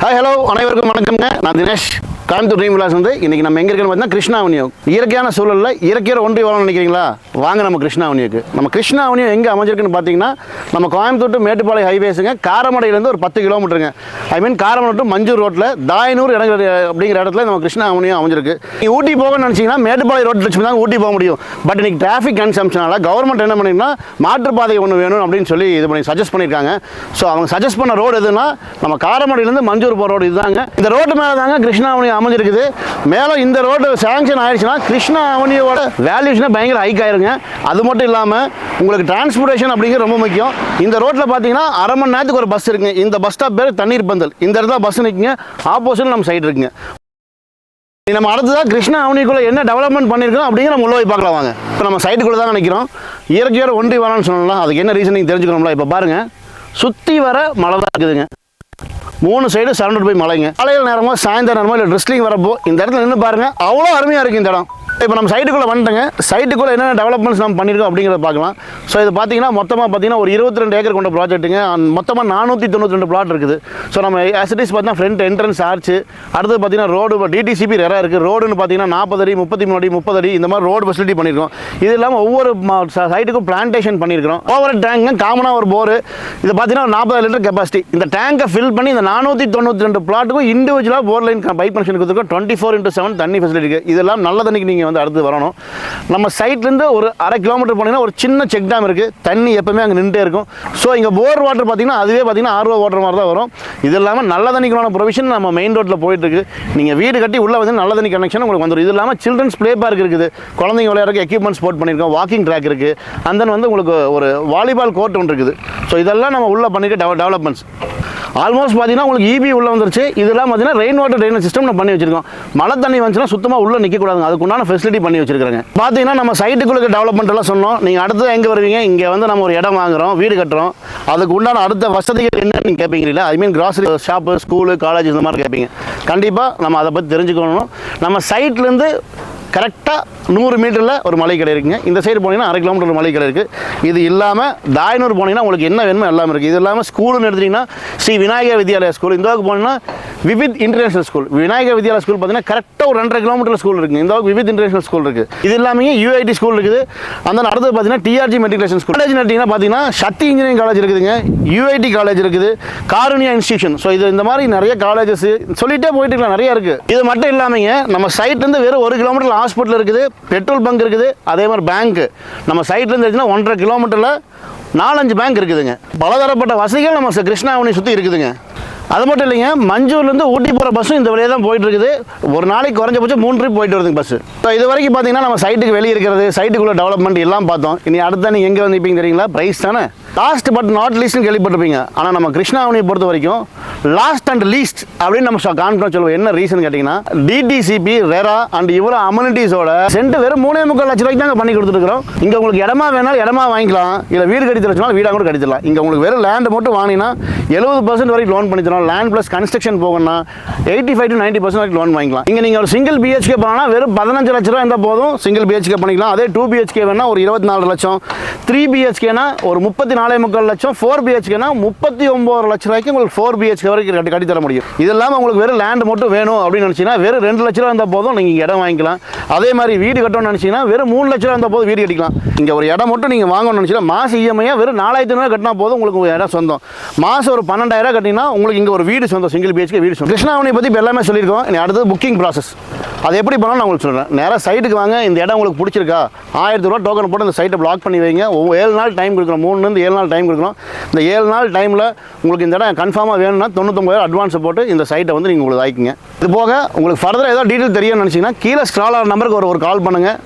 Hi hello அனைவருக்கும் வணக்கம்ங்க. நான் தினேஷ், கோயம்புத்தூர் ட்ரீம் விலாஸ். இன்றைக்கி நம்ம எங்கே இருக்குன்னு பார்த்தீங்கன்னா கிருஷ்ணா அவென்யூ. இயற்கையான சூழலில் இயற்கையோட ஒன்றி வாழணும்னு நினைக்கிறீங்களா? வாங்க நம்ம கிருஷ்ணா அவென்யூக்கு. நம்ம கிருஷ்ணா அவென்யூ எங்கே அமைஞ்சிருக்குன்னு பார்த்தீங்கன்னா நம்ம கோயம்புத்தூர் டு மேட்டுப்பாளையம் ஹைவேஸுங்க, காரமடையிலேருந்து ஒரு 10 கிலோமீட்டருங்க. மஞ்சூர் டு மஞ்சூர் ரோட்டில் தாயனூர் இடங்கள் அப்படிங்கிற இடத்துல நம்ம கிருஷ்ணா அவென்யூ அமைஞ்சிருக்கு. நீங்கள் ஊட்டி போகணும்னு நினச்சிங்கன்னா மேட்டுப்பாளையம் ரோட்டில் வச்சு தான் ஊட்டி போக முடியும். பட் இன்றைக்கி டிராஃபிக் கன்சம்ஷனால கவர்மெண்ட் என்ன பண்ணிங்கன்னா மாற்றுப்பாதை ஒன்று வேணும் அப்படின்னு சொல்லி இது பண்ணி சஜஸ்ட் பண்ணியிருக்காங்க. ஸோ அவங்க சஜஸ்ட் பண்ண ரோடு எதுனா நம்ம காரமடையிலேருந்து மஞ்சூர் போகிற ரோடு இதுதாங்க. இந்த ரோட்டு மேலே தாங்க கிருஷ்ணா அவென்யூ அமைஞ்சிருக்குது. மேலும் இந்த ரோடு சேங்ஷன் ஆயிடுச்சுன்னா கிருஷ்ணா அவென்யூவோட வேல்யூஸ்னா பயங்கர ஹைக் ஆயிருங்க. அது மட்டும் இல்லாமல் உங்களுக்கு டிரான்ஸ்போர்ட்டேஷன் அப்படிங்கிறது ரொம்ப முக்கியம். இந்த ரோட்டில் பார்த்தீங்கன்னா அரை மணி நேரத்துக்கு ஒரு பஸ் இருக்குங்க. இந்த பஸ் ஸ்டாப் பேர் தண்ணீர் பந்தல். இந்த இடத்துல பஸ் நிற்குங்க, ஆப்போசிட் நம்ம சைடு இருக்குங்க. நம்ம அடுத்ததாக கிருஷ்ணா அவென்யூக்குள்ளே என்ன டெவலப்மெண்ட் பண்ணியிருக்கோம் அப்படிங்கிற நம்ம உள்ள போய் பார்க்கலாம் வாங்க. இப்போ நம்ம சைட்டுக்குள்ளே தான் நினைக்கிறோம். இயற்கையோட ஒன்றி வரணும்னு சொல்லலாம். அதுக்கு என்ன ரீசன் நீங்கள் தெரிஞ்சுக்கணும்ல. இப்போ பாருங்கள், சுற்றி வர மழை தான் இருக்குதுங்க. 3 சைடு சரௌண்டட் போய் மலைங்க. காலையில் நேரமோ சாயந்தரம் நேரமோ இல்லை ட்ரெஸ்லிங் வரப்போ இந்த இடத்துல நின்று பாருங்கள், அவ்வளோ அருமையாக இருக்குது இந்த இடம். இப்போ நம்ம சைட்டுக்குள்ளே வந்துட்டோங்க. சைட்டுக்குள்ளே என்னென்ன டெவலப்மெண்ட்ஸ் நம்ம பண்ணியிருக்கோம் அப்படிங்கிறத பார்க்கலாம். ஸோ இது பார்த்தீங்கன்னா மொத்தமாக பார்த்தீங்கன்னா ஒரு 22 ஏக்கர் கொண்ட ப்ராஜெக்ட்டுங்க. மொத்தமாக 492 பிளாட் இருக்குது. ஸோ நம்ம ஆசிட்டிஸ் பார்த்தீங்கன்னா ஃப்ரண்ட் என்ட்ரன்ஸ் ஆர்ச்சு, அடுத்தது பார்த்தீங்கன்னா ரோடு டிடிசிபி ரெரா இருக்குது. ரோடுன்னு பார்த்தீங்கன்னா 40 அடி 33 அடி 30 அடி இந்த மாதிரி ரோடு ஃபெசிலிட்டி பண்ணியிருக்கோம். இது இல்லாமல் ஒவ்வொரு சைட்டுக்கும் பிளான்டேஷன் பண்ணியிருக்கிறோம். ஓவர் டேங்கு காமனாக ஒரு போரு. இது பார்த்தீங்கன்னா 40 லிட்டர் கெப்பாசிட்டி. இந்த டேங்கை ஃபில் பண்ணி இந்த 492 பிளாட்டுக்கும் இண்டிவிஜுவலாக போர் லைன் பைப் கனெக்ஷன் கொடுத்துருக்கோம். 24/7 தண்ணி ஃபெசிலிட்டி இருக்குது. இதெல்லாம் நல்ல தண்ணிக்கு நீங்கள் அடுத்து வரணும். நம்ம சைட்லேருந்து ஒரு அரை கிலோமீட்டர் போனீங்கன்னா ஒரு சின்ன செக் டேம் இருக்குது. தண்ணி எப்பவுமே அங்கே நின்றுட்டே இருக்கும். ஸோ இங்கே போர் வாட்டர் பார்த்தீங்கன்னா அதுவே பார்த்தீங்கன்னா ஆர்ஓ வாட்டர் மாதிரி தான் வரும். இது இல்லாமல் நல்ல தண்ணிக்கான ப்ரொவிஷன் நம்ம மெயின் ரோட்டில் போயிட்டு இருக்கு. நீங்கள் வீடு கட்டி உள்ள வந்து நல்ல தண்ணி கனெக்ஷன் உங்களுக்கு வந்துடும். இது இல்லாமல் சில்ட்ரன்ஸ் ப்ளே பார்க் இருக்குது. குழந்தைங்க விளையாடுறதுக்கு எக்யூப்மெண்ட்ஸ் ஸ்போர்ட் பண்ணியிருக்கோம். வாக்கிங் ட்ராக் இருக்குது. அண்ட் தென் வந்து உங்களுக்கு ஒரு வாலிபால் கோர்ட் ஒன்று இருக்குது. ஸோ இதெல்லாம் நம்ம உள்ள பண்ணியிருக்க டெவலப்மெண்ட்ஸ். ஆல்மோஸ்ட் பார்த்தீங்கன்னா உங்களுக்கு இபி உள்ளே வந்துருச்சு. இதெல்லாம் பார்த்தீங்கன்னா ரெயின் வாட்டர் ட்ரைனேஜ் சிஸ்டம் நம்ம பண்ணி வச்சிருக்கோம். மழை தண்ணி வந்துச்சுன்னா சுத்தமாக உள்ளே நிற்கக்கூடாதுங்க. அதுக்குண்டான ஃபெசிலிட்டி பண்ணி வச்சிருக்காங்க. பார்த்தீங்கன்னா நம்ம சைட்டுக்குள்ள டெவலப்மெண்ட் எல்லாம் சொன்னோம். நீங்கள் அடுத்து எங்கே வருவீங்க? இங்கே வந்து நம்ம ஒரு இடம் வாங்குறோம், வீடு கட்டுறோம். அதுக்கு உண்டான அடுத்த வசதிகள் என்னன்னு நீங்கள் கேட்பீங்களா? ஐ மீன் கிராசரி ஷாப்பு, ஸ்கூலு, காலேஜ் இந்த மாதிரி கேட்பீங்க. கண்டிப்பாக நம்ம அதை பற்றி தெரிஞ்சுக்கணும். நம்ம சைட்லேருந்து கரெக்டாக 100 மீட்டரில் ஒரு மலை கடை இருக்குங்க. இந்த சைடு போனீங்கன்னா அரை கிலோமீட்டர் மலை கடை இருக்குது. இது இல்லாமல் தாயனூர் போனீங்கன்னா உங்களுக்கு என்ன வேணுமோ எல்லாமே இருக்குது. இது இல்லாமல் ஸ்கூலுன்னு எடுத்திங்கன்னா ஸ்ரீ விநாயகர் வித்யாலயா ஸ்கூல். இந்த பக்கம் போனீங்கன்னா Vividh international school. Vinayagar Vidyalaya school பார்த்தீங்கன்னா கரெக்டாக ஒரு 2.5 கிலோமீட்டர் ஸ்கூல் இருக்குது. இந்த பக்கம் விவித் இன்டர்நேஷனல் ஸ்கூல் இருக்குது. இது இல்லாமல் யூஐடி ஸ்கூல் இருக்குது. அந்த அடுத்தது பார்த்தீங்கன்னா டிஆர்ஜி மெட்ரிகுலேஷன் ஸ்கூல். காலேஜ் எடுத்திங்கன்னா பார்த்தீங்கன்னா சக்தி இன்ஜினியரிங் காலேஜ் இருக்குதுங்க. யூஐடி காலேஜ் இருக்குது. காருண்யா இன்ஸ்டியூஷன். ஸோ இது இந்த மாதிரி நிறைய காலேஜஸ் சொல்லிட்டே போயிட்டு இருக்கலாம், நிறைய இருக்குது. இது மட்டும் இல்லாமல் நம்ம சைட்லேருந்து வெறும் 1 கிலோமீட்டர் ஹாஸ்பிட்டல் இருக்குது, பெட்ரோல் பங்க் இருக்குது. அதே மாதிரி பேங்க் நம்ம சைட்லேருந்து எடுத்துன்னா 1.5 கிலோமீட்டரில் 4-5 பேங்க் இருக்குதுங்க. பலதரப்பட்ட வசதிகள் நம்ம கிருஷ்ணா அவென்யூ சுற்றி இருக்குதுங்க. அது மட்டும் இல்லைங்க, மஞ்சூர்லேருந்து ஊட்டி போகிற பஸ்ஸும் இந்த வழியாக தான் போயிட்டு இருக்குது. ஒரு நாளைக்கு குறைஞ்சபட்சம் 3 ட்ரிப் போயிட்டு வருதுங்க பஸ். ஸோ இது வரைக்கும் பார்த்தீங்கன்னா நம்ம சைட்டுக்கு வெளியே இருக்கிறது, சைட்டுக்குள்ள டெவலப்மெண்ட் எல்லாம் பார்த்தோம். இனி அடுத்த நீங்கள் எங்கே வந்துப்பீங்க தெரியுங்களா? ப்ரைஸ் தானே லாஸ்ட் பட் நாட் லீஸ்ட்னு கேள்விப்பட்டிருப்பீங்க. ஆனால் நம்ம கிருஷ்ணா அவென்யூ பொறுத்த வரைக்கும் லாஸ்ட் அண்ட் லீஸ்ட் அப்படின்னு நம்ம கான்ஃபிடன்ஸ் சொல்லுவோம். என்ன ரீசன் கேட்டிங்கன்னா டிடிசிபி ரெரா அண்ட் இவ்வளோ அமெனிட்டிஸோட சென்ட் வெறும் 3.25 லட்ச ரூபாய்க்கு தாங்க பண்ணி கொடுத்துருக்கோம். இங்கே உங்களுக்கு இடமா வேணாலும் இடமா வாங்கிக்கலாம், இல்லை வீடு கட்டி தரச்சுனாலும் வீடாக கூட கட்டிடலாம். இங்கே உங்களுக்கு வெறும் லேண்ட் மட்டும் வாங்கினா 70% வரைக்கும் லோன் பண்ணி தரோம். லேண்ட் ப்ளஸ் கன்ஸ்ட்ரக்ஷன் போகணும்னா 85 to 90% வரைக்கும் லோன் வாங்கிக்கலாம். இங்கே நீங்கள் ஒரு சிங்கிள் பிஹெச்கே போனால் வெறும் 15 லட்ச ரூபா இருந்தால் போதும், சிங்கிள் பிஹெச்கே பண்ணிக்கலாம். அதே 2 பிஹெச்கே வேணால் ஒரு 24 லட்சம், 3 பிஹெச்கேனா ஒரு 34.25 லட்சம், 4 பிஹெச்கேனா 39 லட்ச ரூபாய்க்கு உங்களுக்கு 4 பிஹெச்கே வரைக்கும் கட்டி தர முடியும். இது இல்லாமல் உங்களுக்கு வெறும் லேண்ட் மட்டும் வேணும் அப்படின்னு நினச்சிங்கன்னா வெறும் 2 லட்ச ரூபா இருந்தால் போதும், நீங்கள் இடம் வாங்கிக்கலாம். அதே மாதிரி வீடு கட்டணும்னு நினச்சிங்கன்னா வெறும் 3 லட்ச ரூபா இருந்தால் போதும் வீடு கட்டிக்கலாம். இங்கே ஒரு இடம் மட்டும் நீங்கள் வாங்கணும்னு நினச்சிங்கன்னா மாச இஎம்ஐயாக வெறும் 4,500 கட்டினா போதும், உங்களுக்கு இடம் சொந்தம். மாதம் ஒரு 12,000 கட்டினா உங்களுக்கு இங்கே ஒரு வீடு சொந்தம், சிங்கிள் பிஹெச்கே வீடு சொந்தம். கிருஷ்ணா அவென்யூ பற்றி இப்போ எல்லாமே சொல்லியிருக்கோம். இனி அடுத்தது புக்கிங் ப்ராசஸ். அது எப்படி பண்ணாலும் நான் உங்களுக்கு சொல்கிறேன். நேராக சைட்டுக்கு வாங்க. இந்த இடம் உங்களுக்கு பிடிச்சிருக்கா? 1000 ரூபா டோக்கன் போட்டு இந்த சைட்டை பிளாக் பண்ணி வைங்க. 7 நாள் டைம் கொடுக்குறோம். 3 7 நாள் டைம் கொடுக்குறோம். இந்த 7 நாள் டைமில் உங்களுக்கு இந்த இடம் கன்ஃபார்மாக வேணும்னா 99,000 அட்வான்ஸை போட்டு இந்த சைட்டை வந்து நீங்கள் உங்களுக்கு வாங்கிக்கங்க. இது போக உங்களுக்கு ஃபர்தர் ஏதோ டீட்டெயில் தெரியும்னு நினச்சிங்கன்னா கீழே ஸ்க்ரால் ஆகிற நம்பருக்கு ஒரு கால் பண்ணுங்கள்.